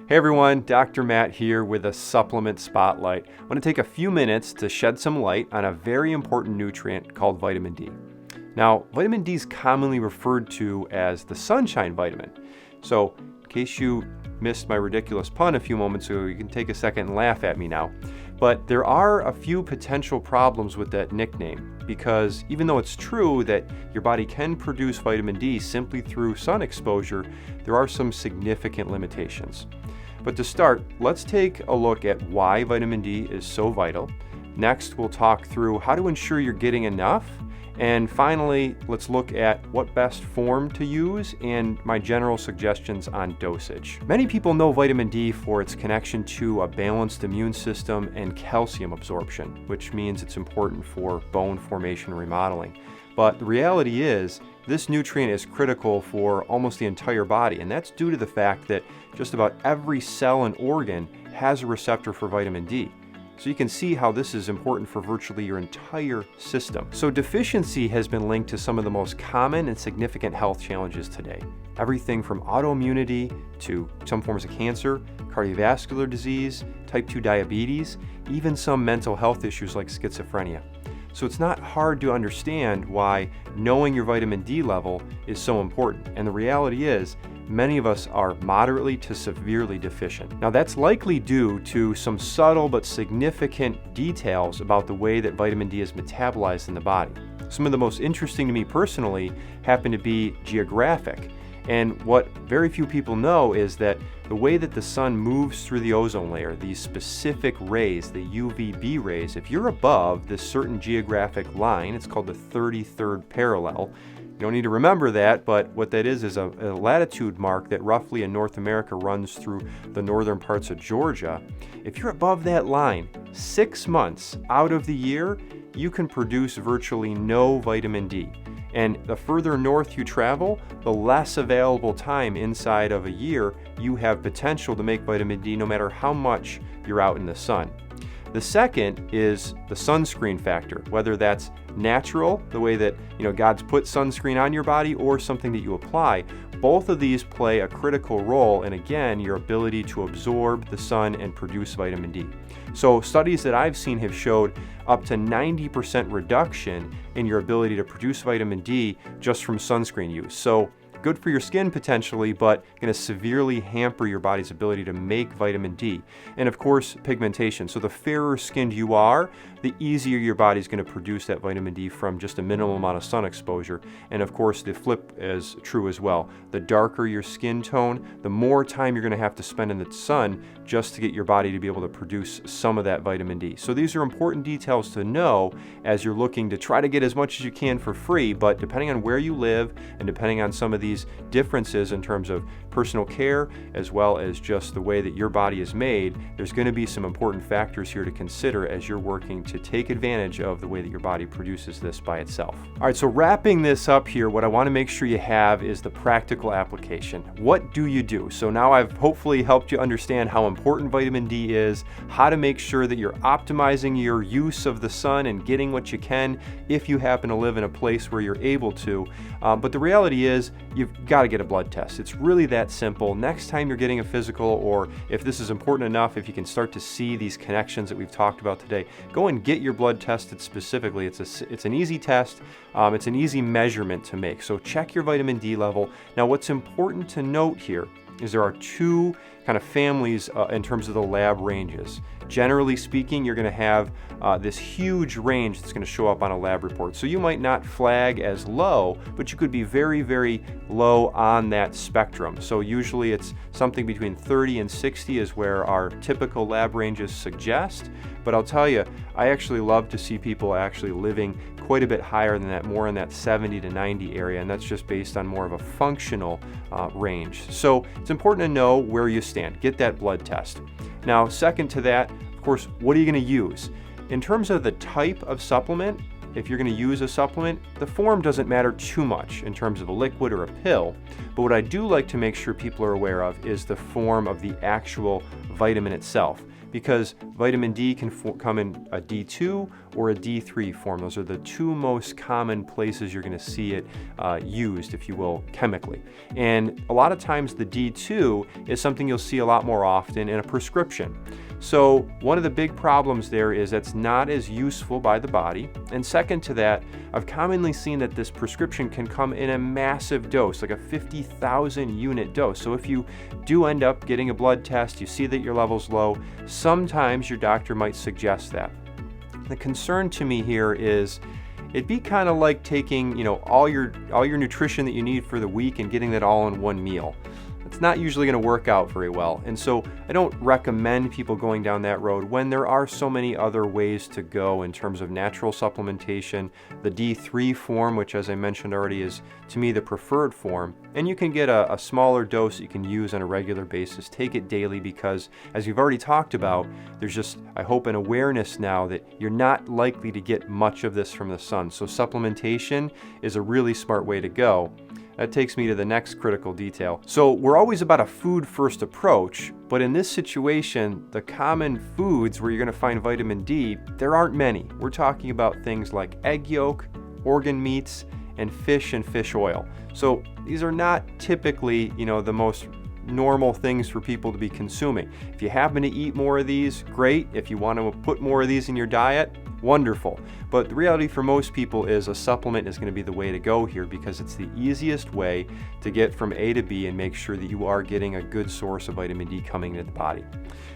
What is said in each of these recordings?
Hey everyone, Dr. Matt here with a supplement spotlight. I want to take a few minutes to shed some light on a very important nutrient called vitamin D. Now, vitamin D is commonly referred to as the sunshine vitamin. So, in case you missed my ridiculous pun a few moments ago, you can take a second and laugh at me now. But there are a few potential problems with that nickname because even though it's true that your body can produce vitamin D simply through sun exposure, there are some significant limitations. But to start, let's take a look at why vitamin D is so vital. Next, we'll talk through how to ensure you're getting enough. And finally, let's look at what best form to use and my general suggestions on dosage. Many people know vitamin D for its connection to a balanced immune system and calcium absorption, which means it's important for bone formation and remodeling. But the reality is, this nutrient is critical for almost the entire body, and that's due to the fact that just about every cell and organ has a receptor for vitamin D. So you can see how this is important for virtually your entire system. So deficiency has been linked to some of the most common and significant health challenges today. Everything from autoimmunity to some forms of cancer, cardiovascular disease, type 2 diabetes, even some mental health issues like schizophrenia. So it's not hard to understand why knowing your vitamin D level is so important. And the reality is, many of us are moderately to severely deficient. Now that's likely due to some subtle but significant details about the way that vitamin D is metabolized in the body. Some of the most interesting to me personally happen to be geographic. And what very few people know is that the way that the sun moves through the ozone layer, these specific rays, the UVB rays, if you're above this certain geographic line, it's called the 33rd parallel. You don't need to remember that, but what that is a latitude mark that roughly in North America runs through the northern parts of Georgia. If you're above that line, 6 months out of the year, you can produce virtually no vitamin D. And the further north you travel, the less available time inside of a year you have potential to make vitamin D no matter how much you're out in the sun. The second is the sunscreen factor, whether that's natural, the way that God's put sunscreen on your body, or something that you apply. Both of these play a critical role in, again, your ability to absorb the sun and produce vitamin D. So studies that I've seen have showed up to 90% reduction in your ability to produce vitamin D just from sunscreen use. So good for your skin potentially, but going to severely hamper your body's ability to make vitamin D. And of course, pigmentation. So the fairer skinned you are, the easier your body's going to produce that vitamin D from just a minimal amount of sun exposure. And of course, the flip is true as well. The darker your skin tone, the more time you're going to have to spend in the sun just to get your body to be able to produce some of that vitamin D. So these are important details to know as you're looking to try to get as much as you can for free, but depending on where you live and depending on some of these differences in terms of personal care as well as just the way that your body is made, there's going to be some important factors here to consider as you're working to take advantage of the way that your body produces this by itself. All right, so wrapping this up here, what I want to make sure you have is the practical application. What do you do? So now I've hopefully helped you understand how important vitamin D is, how to make sure that you're optimizing your use of the sun and getting what you can if you happen to live in a place where you're able to. But the reality is you've got to get a blood test. It's really that simple. Next time you're getting a physical, or if this is important enough, if you can start to see these connections that we've talked about today, go and get your blood tested specifically. It's an easy test. It's an easy measurement to make. So check your vitamin D level. Now, what's important to note here is there are two kind of families in terms of the lab ranges. Generally speaking, you're going to have this huge range that's going to show up on a lab report. So you might not flag as low, but you could be very, very low on that spectrum. So usually it's something between 30 and 60 is where our typical lab ranges suggest. But I'll tell you, I actually love to see people actually living quite a bit higher than that, more in that 70 to 90 area, and that's just based on more of a functional range. So it's important to know where you stand. Get that blood test. Now, second to that, of course, what are you going to use? In terms of the type of supplement, if you're going to use a supplement, the form doesn't matter too much in terms of a liquid or a pill. But what I do like to make sure people are aware of is the form of the actual vitamin itself. because vitamin D can come in a D2 or a D3 form. Those are the two most common places you're going to see it used, if you will, chemically. And a lot of times the D2 is something you'll see a lot more often in a prescription. So one of the big problems there is that's not as useful by the body. And second to that, I've commonly seen that this prescription can come in a massive dose, like a 50,000 unit dose. So if you do end up getting a blood test, you see that your level's low, sometimes your doctor might suggest that. The concern to me here is it'd be kind of like taking, all your nutrition that you need for the week and getting that all in one meal. It's not usually going to work out very well. And so I don't recommend people going down that road when there are so many other ways to go in terms of natural supplementation. The D3 form, which as I mentioned already is to me the preferred form, and you can get a smaller dose that you can use on a regular basis. Take it daily because, as we've already talked about, there's just, I hope, an awareness now that you're not likely to get much of this from the sun. So supplementation is a really smart way to go. That takes me to the next critical detail. So we're always about a food-first approach, but in this situation, the common foods where you're going to find vitamin D, there aren't many. We're talking about things like egg yolk, organ meats, and fish oil. So these are not typically, the most normal things for people to be consuming. If you happen to eat more of these, great. If you want to put more of these in your diet, wonderful. But the reality for most people is a supplement is going to be the way to go here because it's the easiest way to get from A to B and make sure that you are getting a good source of vitamin D coming into the body.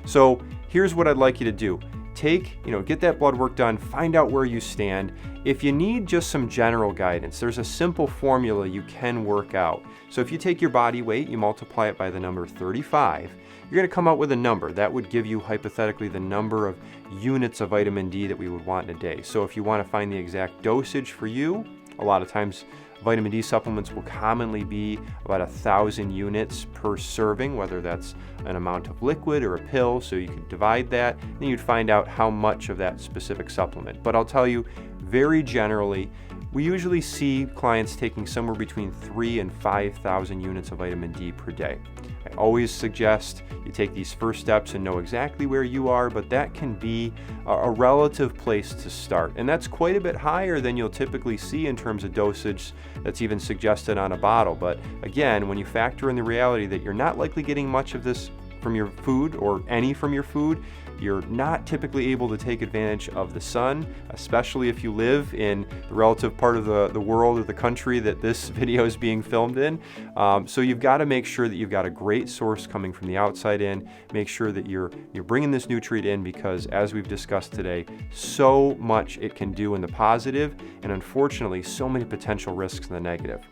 So here's what I'd like you to do. Get that blood work done, find out where you stand. If you need just some general guidance, there's a simple formula you can work out. So if you take your body weight, you multiply it by the number 35, you're going to come out with a number. That would give you hypothetically the number of units of vitamin D that we would want in a day. So if you want to find the exact dosage for you, a lot of times vitamin D supplements will commonly be about 1,000 units per serving, whether that's an amount of liquid or a pill, so you could divide that, and you'd find out how much of that specific supplement. But I'll tell you, very generally, we usually see clients taking somewhere between 3,000 and 5,000 units of vitamin D per day. I always suggest you take these first steps and know exactly where you are, but that can be a relative place to start. And that's quite a bit higher than you'll typically see in terms of dosage that's even suggested on a bottle. But again, when you factor in the reality that you're not likely getting much of this from your food or any from your food, you're not typically able to take advantage of the sun, especially if you live in the relative part of the world or the country that this video is being filmed in. So you've got to make sure that you've got a great source coming from the outside in. Make sure that you're bringing this nutrient in because, as we've discussed today, so much it can do in the positive and unfortunately so many potential risks in the negative.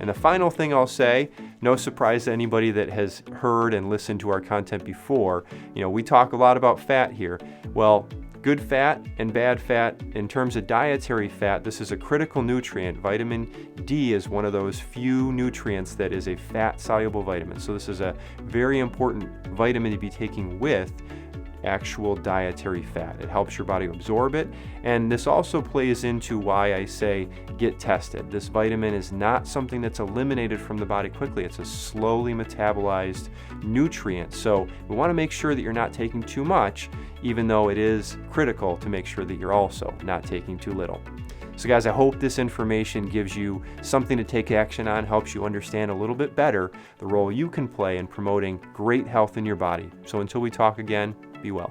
And the final thing I'll say, no surprise to anybody that has heard and listened to our content before, we talk a lot about fat here. Well, good fat and bad fat, in terms of dietary fat, this is a critical nutrient. Vitamin D is one of those few nutrients that is a fat-soluble vitamin. So this is a very important vitamin to be taking with actual dietary fat. It helps your body absorb it, and this also plays into why I say get tested. This vitamin is not something that's eliminated from the body quickly. It's a slowly metabolized nutrient, so we want to make sure that you're not taking too much, even though it is critical to make sure that you're also not taking too little. So guys, I hope this information gives you something to take action on, helps you understand a little bit better the role you can play in promoting great health in your body. So until we talk again, be well.